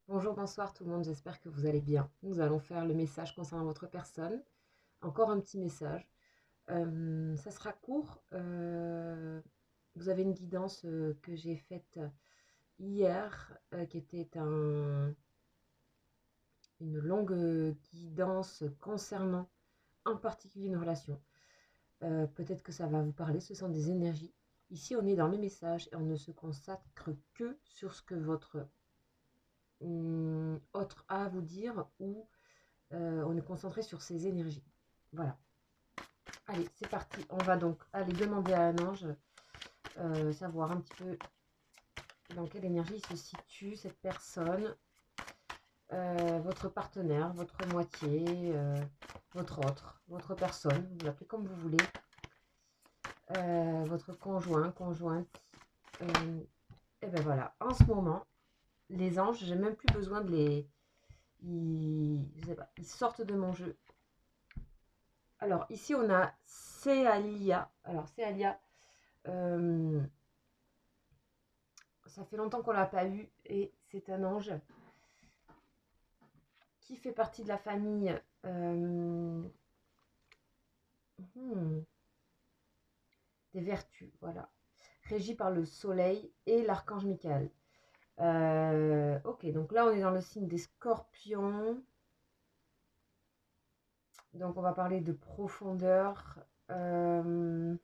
Bonjour, bonsoir tout le monde, j'espère que vous allez bien. Nous allons faire le message concernant votre personne. Encore un petit message. Ça sera court. Vous avez une guidance que j'ai faite hier, qui était une longue guidance concernant en particulier une relation. Peut-être que ça va vous parler, ce sont des énergies. Ici, on est dans le message et on ne se consacre que sur ce que votre autre a à vous dire ou on est concentré sur ses énergies. Voilà. Allez, c'est parti. On va donc aller demander à un ange, savoir un petit peu dans quelle énergie se situe cette personne, votre partenaire, votre moitié, votre autre, votre personne, vous l'appelez comme vous voulez, votre conjoint, conjointe. Et ben voilà, en ce moment, les anges, j'ai même plus besoin de les... je sais pas, ils sortent de mon jeu. Alors, ici, on a Céalia. Alors, Céalia, ça fait longtemps qu'on ne l'a pas eu et c'est un ange qui fait partie de la famille des vertus, voilà, régi par le soleil et l'archange Michael. Ok, donc là, on est dans le signe des scorpions. Donc, on va parler de profondeur. Alors,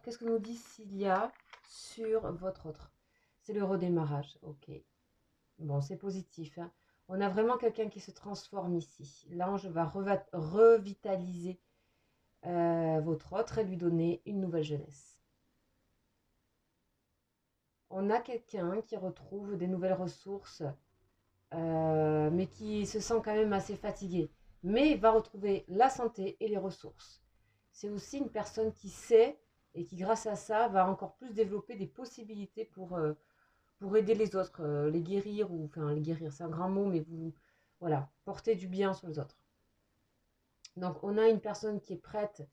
qu'est-ce que nous dit Cilia sur votre autre? C'est le redémarrage, ok. Bon, c'est positif, hein. On a vraiment quelqu'un qui se transforme ici. L'ange va revitaliser votre autre et lui donner une nouvelle jeunesse. On a quelqu'un qui retrouve des nouvelles ressources, mais qui se sent quand même assez fatigué. Mais va retrouver la santé et les ressources. C'est aussi une personne qui sait et qui, grâce à ça, va encore plus développer des possibilités pour aider les autres, les guérir, ou enfin les guérir, c'est un grand mot, mais vous, voilà, porter du bien sur les autres. Donc on a une personne qui est prête,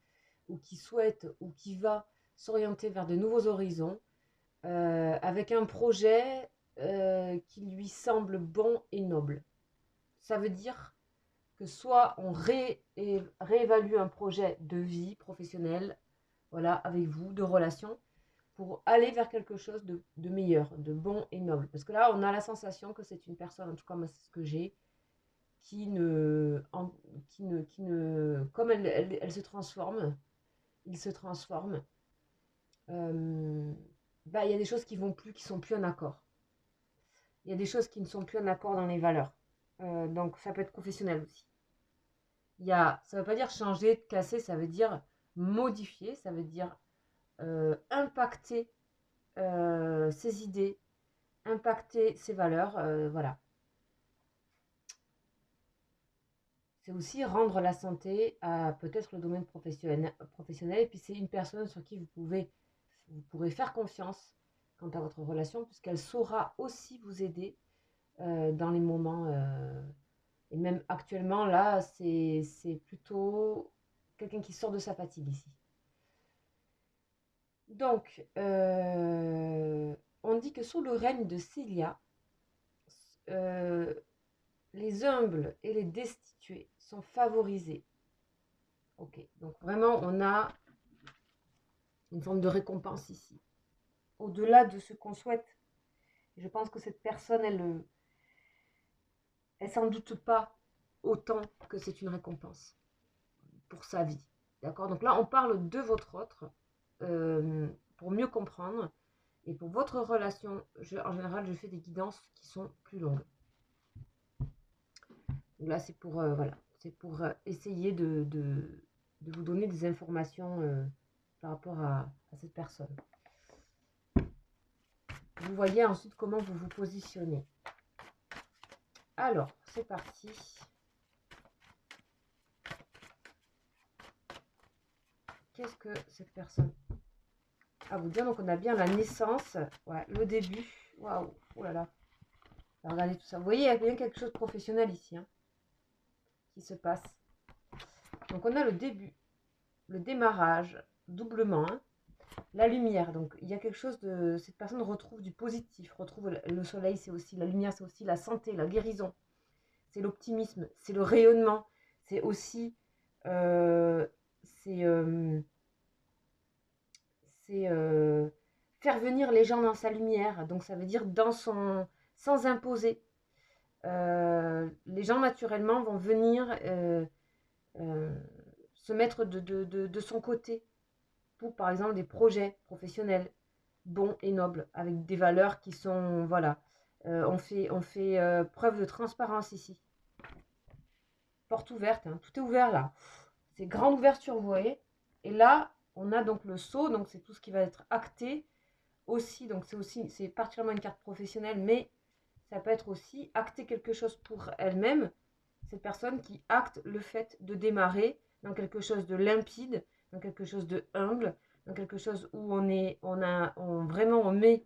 ou qui souhaite, ou qui va s'orienter vers de nouveaux horizons, avec un projet qui lui semble bon et noble. Ça veut dire que soit on réévalue un projet de vie professionnelle, voilà, avec vous, de relation, pour aller vers quelque chose de meilleur, de bon et noble. Parce que là, on a la sensation que c'est une personne, en tout cas moi c'est ce que j'ai, comme elle se transforme, il se transforme, bah, il y a des choses qui vont plus, qui sont plus en accord. Il y a des choses qui ne sont plus en accord dans les valeurs. Donc ça peut être professionnel aussi. Ça ne veut pas dire changer, casser, ça veut dire modifier, ça veut dire impacter ses idées, impacter ses valeurs, voilà. C'est aussi rendre la santé à peut-être le domaine professionnel, et puis c'est une personne sur qui vous pourrez faire confiance quant à votre relation, puisqu'elle saura aussi vous aider dans les moments, et même actuellement, là, c'est plutôt quelqu'un qui sort de sa fatigue ici. Donc, on dit que sous le règne de Célia, euh, les humbles et les destitués sont favorisés. Ok, donc vraiment, on a une forme de récompense ici. Au-delà de ce qu'on souhaite. Je pense que cette personne, elle s'en doute pas autant que c'est une récompense pour sa vie. D'accord? Donc là, on parle de votre autre pour mieux comprendre. Et pour votre relation, en général, je fais des guidances qui sont plus longues. Donc là, c'est pour, voilà, c'est pour essayer de vous donner des informations par rapport à cette personne. Vous voyez ensuite comment vous vous positionnez. Alors, c'est parti. Qu'est-ce que cette personne a vous dire? Donc, on a bien la naissance, ouais, le début. Waouh, oh là là. Alors, regardez tout ça. Vous voyez, il y a bien quelque chose de professionnel ici hein, qui se passe. Donc, on a le début, le démarrage, doublement. Hein. La lumière, donc il y a quelque chose de... Cette personne retrouve du positif, retrouve le soleil, c'est aussi la lumière, c'est aussi la santé, la guérison, c'est l'optimisme, c'est le rayonnement, c'est aussi... euh, c'est faire venir les gens dans sa lumière, donc ça veut dire dans son... sans imposer. Les gens naturellement vont venir euh, se mettre de son côté pour par exemple des projets professionnels bons et nobles avec des valeurs qui sont voilà. On fait preuve de transparence ici. Porte ouverte, hein, tout est ouvert là. C'est grande ouverture, vous voyez. Et là, on a donc le sceau, donc c'est tout ce qui va être acté aussi. Donc c'est particulièrement une carte professionnelle, mais ça peut être aussi acter quelque chose pour elle-même. Cette personne qui acte le fait de démarrer dans quelque chose de limpide, dans quelque chose de humble, dans quelque chose où vraiment on met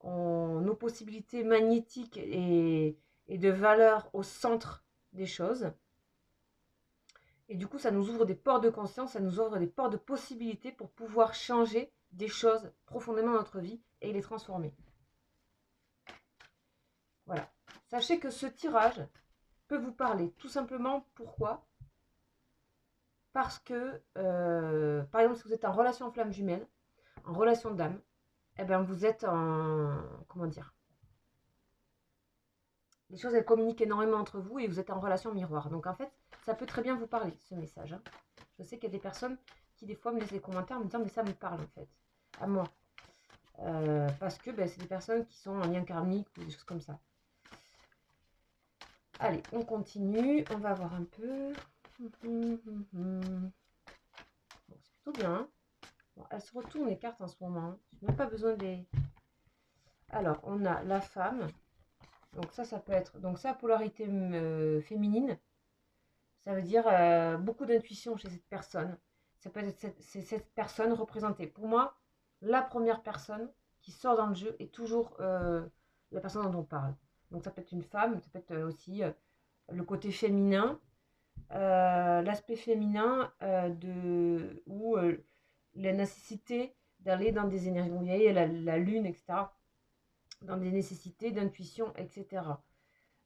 nos possibilités magnétiques et de valeur au centre des choses. Et du coup, ça nous ouvre des portes de conscience, ça nous ouvre des portes de possibilités pour pouvoir changer des choses profondément dans notre vie et les transformer. Voilà. Sachez que ce tirage peut vous parler tout simplement. Pourquoi? Parce que, par exemple, si vous êtes en relation flamme jumelle, en relation d'âme, eh ben vous êtes en... Comment dire? Les choses, elles communiquent énormément entre vous et vous êtes en relation miroir. Donc, en fait, ça peut très bien vous parler, ce message. Hein. Je sais qu'il y a des personnes qui, des fois, me laissent des commentaires en me disant « Mais ça me parle, en fait, à moi. » Parce que c'est des personnes qui sont en lien karmique ou des choses comme ça. Allez, on continue. On va voir un peu. Bon, c'est plutôt bien. Hein. Bon, elles se retournent les cartes en ce moment. Hein. Je n'ai même pas besoin de les... Alors, on a la femme. Donc ça peut être... Donc ça, polarité féminine. Ça veut dire beaucoup d'intuition chez cette personne. Ça peut être cette personne représentée. Pour moi, la première personne qui sort dans le jeu est toujours la personne dont on parle. Donc ça peut être une femme, ça peut être aussi le côté féminin, l'aspect féminin ou la nécessité d'aller dans des énergies. Vous voyez, la lune, etc. Dans des nécessités d'intuition, etc.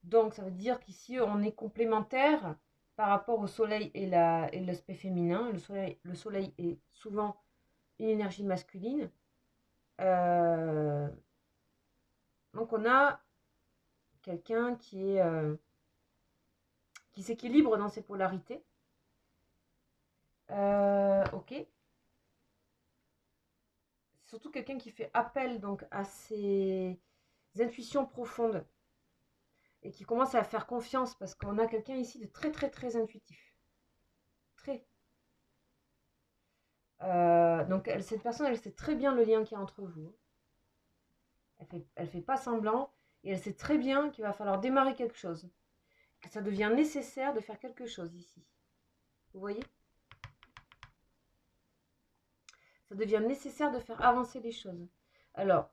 Donc ça veut dire qu'ici on est complémentaires par rapport au soleil et l'aspect féminin. Le soleil est souvent une énergie masculine. Donc on a quelqu'un qui s'équilibre dans ses polarités. Ok. C'est surtout quelqu'un qui fait appel donc à ses intuitions profondes et qui commence à faire confiance parce qu'on a quelqu'un ici de très très très intuitif. Très. Donc cette personne, elle sait très bien le lien qu'il y a entre vous. Elle fait pas semblant et elle sait très bien qu'il va falloir démarrer quelque chose. Que ça devient nécessaire de faire quelque chose ici. Vous voyez? Ça devient nécessaire de faire avancer les choses. Alors,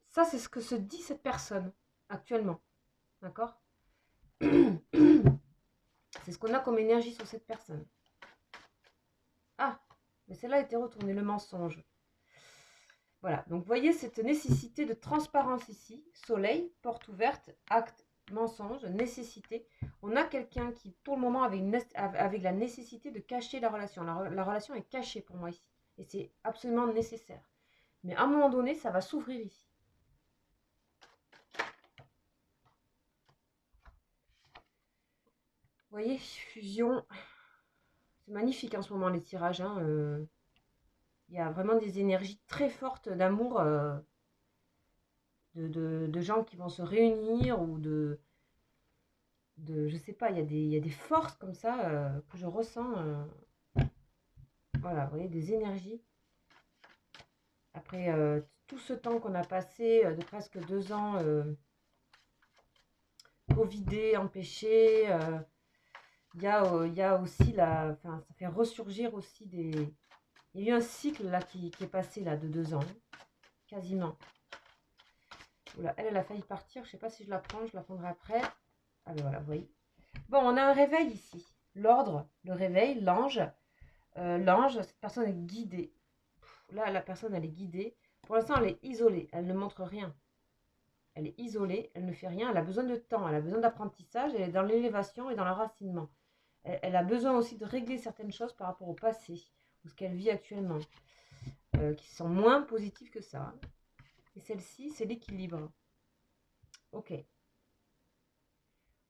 ça c'est ce que se dit cette personne actuellement. D'accord? C'est ce qu'on a comme énergie sur cette personne. Ah, mais celle-là a été retournée, le mensonge. Voilà, donc vous voyez cette nécessité de transparence ici. Soleil, porte ouverte, acte, mensonge, nécessité. On a quelqu'un qui, pour le moment, avec la nécessité de cacher la relation. La relation est cachée pour moi ici. Et c'est absolument nécessaire. Mais à un moment donné, ça va s'ouvrir ici. Vous voyez, fusion. C'est magnifique en ce moment les tirages. Hein, il y a vraiment des énergies très fortes d'amour, de gens qui vont se réunir ou je sais pas, il y a des forces comme ça que je ressens. Voilà, vous voyez, des énergies. Après tout ce temps qu'on a passé, de presque 2 ans, covidé, empêché, il y a aussi enfin, ça fait ressurgir aussi des... Il y a eu un cycle là qui est passé là de 2 ans, quasiment. Oula, elle a failli partir, je sais pas si je la prends, je la prendrai après. Ah ben voilà, vous voyez. Bon, on a un réveil ici. L'ordre, le réveil, l'ange. L'ange, cette personne est guidée. là, la personne, elle est guidée. Pour l'instant, elle est isolée. Elle ne montre rien. Elle est isolée. Elle ne fait rien. Elle a besoin de temps. Elle a besoin d'apprentissage. Elle est dans l'élévation et dans l'enracinement. Elle a besoin aussi de régler certaines choses par rapport au passé, ou ce qu'elle vit actuellement, qui sont moins positives que ça. Et celle-ci, c'est l'équilibre. Ok.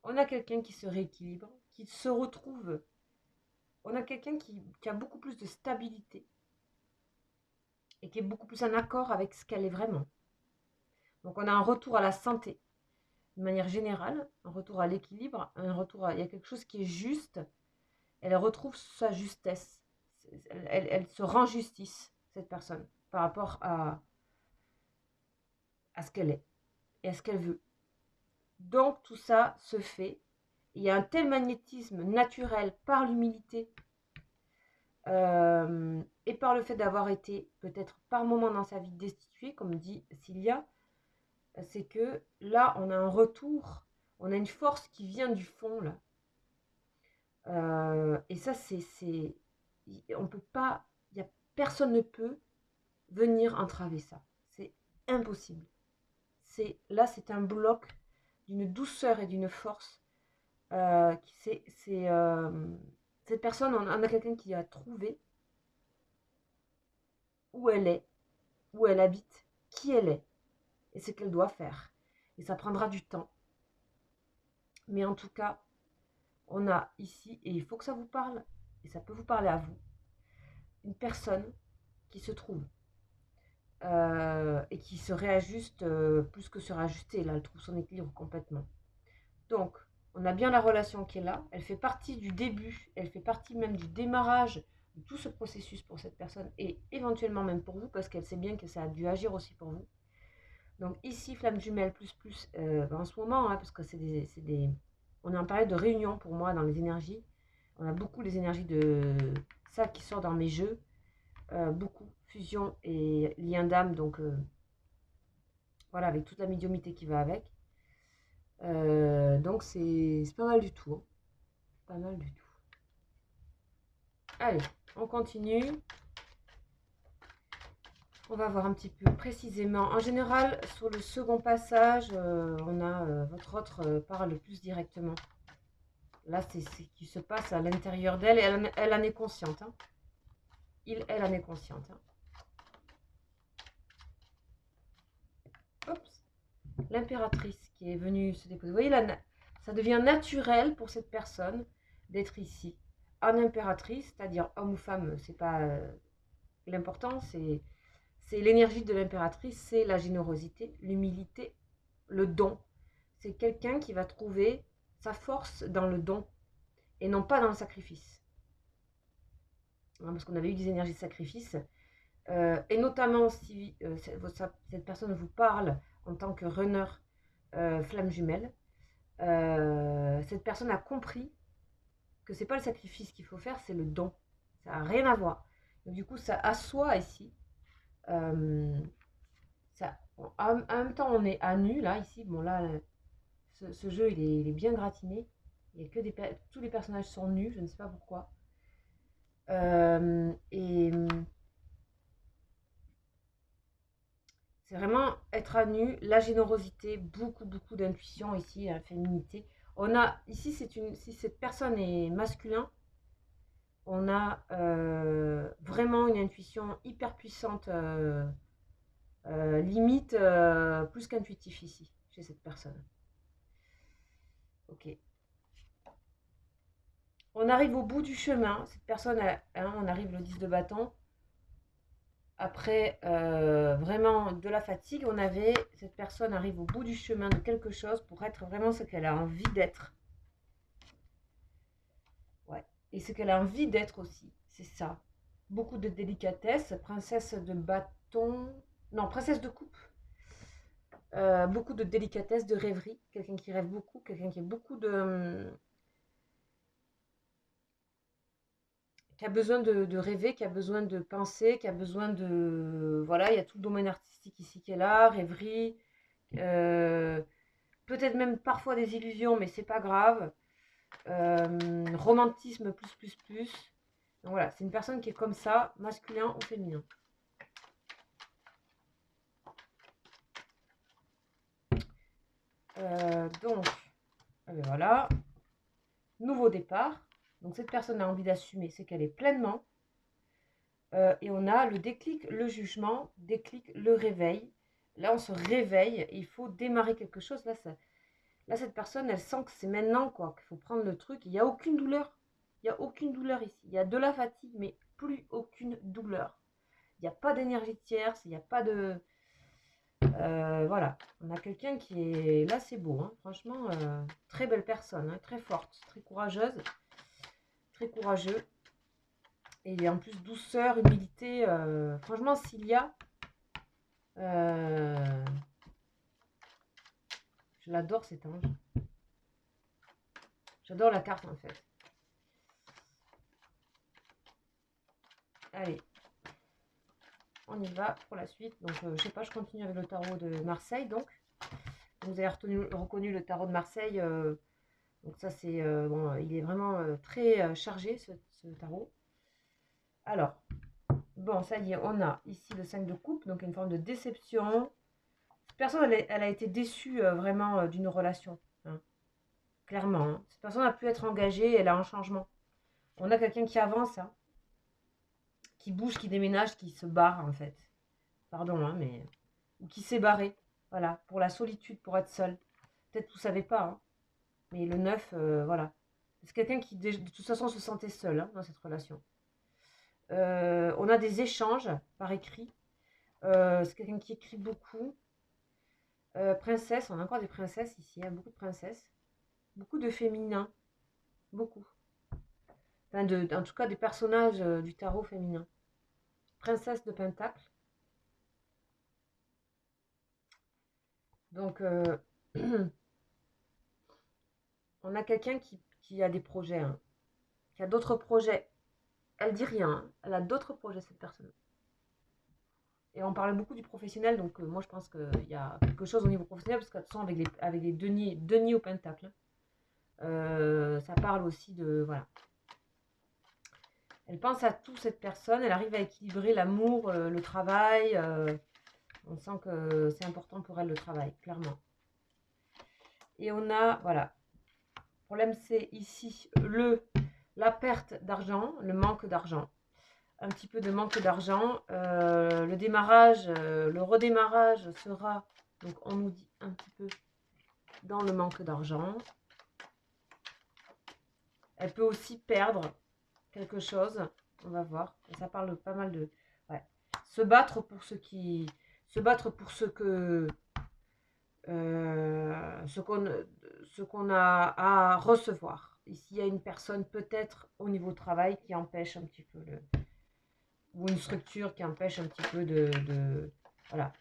On a quelqu'un qui se rééquilibre, qui se retrouve. On a quelqu'un qui a beaucoup plus de stabilité et qui est beaucoup plus en accord avec ce qu'elle est vraiment. Donc on a un retour à la santé de manière générale, un retour à l'équilibre, un retour à... Il y a quelque chose qui est juste. Elle retrouve sa justesse. Elle se rend justice, cette personne, par rapport à ce qu'elle est et à ce qu'elle veut. Donc tout ça se fait. Il y a un tel magnétisme naturel par l'humilité et par le fait d'avoir été peut-être par moment dans sa vie destituée, comme dit Cilia, c'est que là on a un retour, on a une force qui vient du fond là. Et ça on peut pas, personne ne peut venir entraver ça. C'est impossible. Là c'est un bloc d'une douceur et d'une force. Cette personne, on a quelqu'un qui a trouvé où elle est, où elle habite, qui elle est et ce qu'elle doit faire. Et ça prendra du temps. Mais en tout cas, on a ici, et il faut que ça vous parle, et ça peut vous parler à vous, une personne qui se trouve et qui se réajuste plus que se réajuster. Là, elle trouve son équilibre complètement. Donc, on a bien la relation qui est là. Elle fait partie du début, elle fait partie même du démarrage de tout ce processus pour cette personne et éventuellement même pour vous parce qu'elle sait bien que ça a dû agir aussi pour vous. Donc ici, flamme jumelle plus, en ce moment, parce que on est en période de réunion pour moi dans les énergies. On a beaucoup les énergies de ça qui sort dans mes jeux. Beaucoup fusion et lien d'âme, donc voilà, avec toute la médiumnité qui va avec. Donc c'est pas mal du tout. Hein. Pas mal du tout. Allez, on continue. On va voir un petit peu précisément. En général, sur le second passage, on a votre autre parle plus directement. Là, c'est ce qui se passe à l'intérieur d'elle et elle en est consciente. Hein. Elle en est consciente. Hein. Oups. L'impératrice qui est venue se déposer. Vous voyez, là, ça devient naturel pour cette personne d'être ici. En impératrice, c'est-à-dire homme ou femme, c'est pas l'important, c'est l'énergie de l'impératrice, c'est la générosité, l'humilité, le don. C'est quelqu'un qui va trouver sa force dans le don et non pas dans le sacrifice. Parce qu'on avait eu des énergies de sacrifice. Et notamment si cette personne vous parle en tant que runner flamme jumelle, cette personne a compris que c'est pas le sacrifice qu'il faut faire, c'est le don. Ça n'a rien à voir. Donc, du coup, ça assoit ici. En même temps, on est à nu là, ici. Bon, là, ce jeu, il est bien gratiné. Il y a que tous les personnages sont nus, je ne sais pas pourquoi. Et c'est vraiment être à nu, la générosité, beaucoup d'intuition ici, la féminité. On a ici, si cette personne est masculin, on a vraiment une intuition hyper puissante, limite plus qu'intuitif ici, chez cette personne. Ok. On arrive au bout du chemin. Cette personne, on arrive le 10 de bâton. Après vraiment de la fatigue, cette personne arrive au bout du chemin de quelque chose pour être vraiment ce qu'elle a envie d'être. Ouais. Et ce qu'elle a envie d'être aussi, c'est ça. Beaucoup de délicatesse, princesse de bâton, non, princesse de coupe. Beaucoup de délicatesse, de rêverie, quelqu'un qui rêve beaucoup, quelqu'un qui a beaucoup de... qui a besoin de rêver, qui a besoin de penser, qui a besoin de... Voilà, il y a tout le domaine artistique ici qui est là, rêverie, peut-être même parfois des illusions, mais c'est pas grave. Romantisme plus. Donc voilà, c'est une personne qui est comme ça, masculin ou féminin. Donc, voilà. Nouveau départ. Donc, cette personne a envie d'assumer ce qu'elle est pleinement. Et on a le déclic, le jugement, déclic, le réveil. Là, on se réveille et il faut démarrer quelque chose. Là, cette personne, elle sent que c'est maintenant, quoi, qu'il faut prendre le truc. Il n'y a aucune douleur. Il n'y a aucune douleur ici. Il y a de la fatigue, mais plus aucune douleur. Il n'y a pas d'énergie de tierce, il n'y a pas de... voilà, on a quelqu'un qui est... Là, c'est beau, hein. Franchement, très belle personne, hein, très forte, très courageuse, très courageux. Et en plus, douceur, humilité. Franchement, s'il y a... je l'adore, cet ange. J'adore la carte, en fait. Allez. On y va pour la suite. Donc, je sais pas, je continue avec le tarot de Marseille, donc. Vous avez reconnu le tarot de Marseille. Donc ça, c'est... bon, il est vraiment très chargé, ce tarot. Alors, bon, ça y est, on a ici le 5 de coupe, donc une forme de déception. Cette personne, elle a été déçue vraiment d'une relation. Hein, clairement. Hein. Cette personne a pu être engagée, elle a un changement. On a quelqu'un qui avance, hein, qui bouge, qui déménage, qui se barre, en fait. Pardon, hein, mais... Ou qui s'est barré. Voilà, pour la solitude, pour être seul. Peut-être que vous ne savez pas, hein, mais le 9, voilà. C'est quelqu'un qui, de toute façon, se sentait seul hein, dans cette relation. On a des échanges par écrit. C'est quelqu'un qui écrit beaucoup. Princesse, on a encore des princesses ici, hein, beaucoup de princesses. Beaucoup de féminins. Beaucoup. Enfin, en tout cas, des personnages du tarot féminin. Princesse de Pentacle. Donc, on a quelqu'un qui a des projets, hein, qui a d'autres projets. Elle dit rien, hein, elle a d'autres projets, cette personne. Et on parlait beaucoup du professionnel, donc moi je pense qu'il y a quelque chose au niveau professionnel, parce que de toute façon, avec les deniers au pentacle, ça parle aussi de... Voilà. Elle pense à tout, cette personne, elle arrive à équilibrer l'amour, le travail. On sent que c'est important pour elle, le travail, clairement. Et on a, voilà, le problème c'est ici la perte d'argent, le manque d'argent. Un petit peu de manque d'argent. Le démarrage, le redémarrage sera, donc on nous dit un petit peu dans le manque d'argent. Elle peut aussi perdre quelque chose, on va voir. Et ça parle pas mal de... Ouais. Se battre pour ce qui... Se battre pour ce que... ce qu'on a à recevoir. Ici, il y a une personne peut-être au niveau travail qui empêche un petit peu le... Ou une structure qui empêche un petit peu de voilà.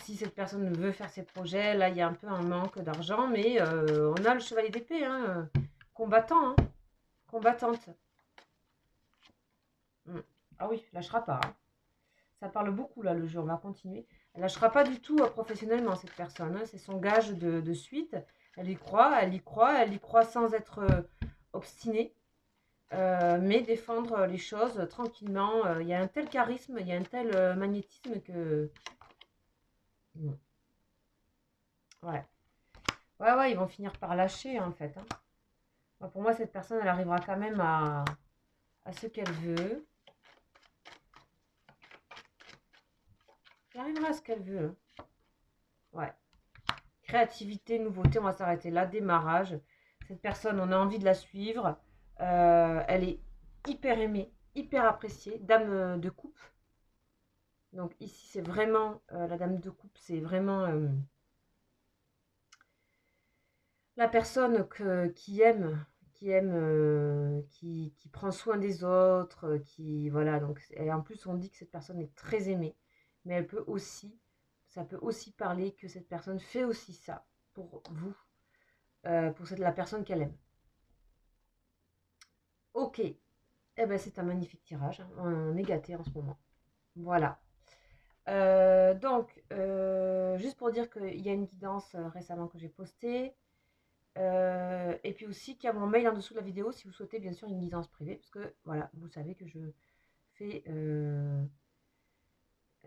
Si cette personne veut faire ses projets, là, il y a un peu un manque d'argent, mais on a le chevalier d'épée, hein, combattant, hein, combattante. Ah oui, lâchera pas. Hein. Ça parle beaucoup, là, le jeu, on va continuer. Elle lâchera pas du tout professionnellement, cette personne. Hein. C'est son gage de suite. Elle y croit, elle y croit, elle y croit sans être obstinée. Mais défendre les choses tranquillement. Il y a un tel charisme, il y a un tel magnétisme que... Ouais. Ouais, ils vont finir par lâcher, en fait. Hein. Bon, pour moi, cette personne, elle arrivera quand même à ce qu'elle veut. Elle arrivera à ce qu'elle veut. Hein. Ouais. Créativité, nouveauté, on va s'arrêter là. Démarrage. Cette personne, on a envie de la suivre. Elle est hyper aimée, hyper appréciée. Dame de coupe. Donc ici, c'est vraiment... la dame de coupe, c'est vraiment... la personne qui aime, qui prend soin des autres, qui voilà. Donc, et en plus, on dit que cette personne est très aimée, mais elle peut aussi, ça peut aussi parler que cette personne fait aussi ça pour vous, pour la personne qu'elle aime. Ok, eh ben c'est un magnifique tirage, hein. On est gâté en ce moment. Voilà. Donc, juste pour dire qu'il y a une guidance récemment que j'ai postée. Et puis aussi qu'il y a mon mail en dessous de la vidéo si vous souhaitez bien sûr une guidance privée, parce que voilà, vous savez que je fais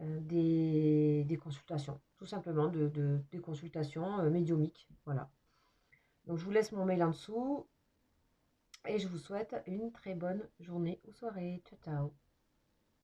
des consultations, tout simplement des consultations médiumiques. Voilà. Donc je vous laisse mon mail en dessous et je vous souhaite une très bonne journée ou soirée. Ciao, ciao.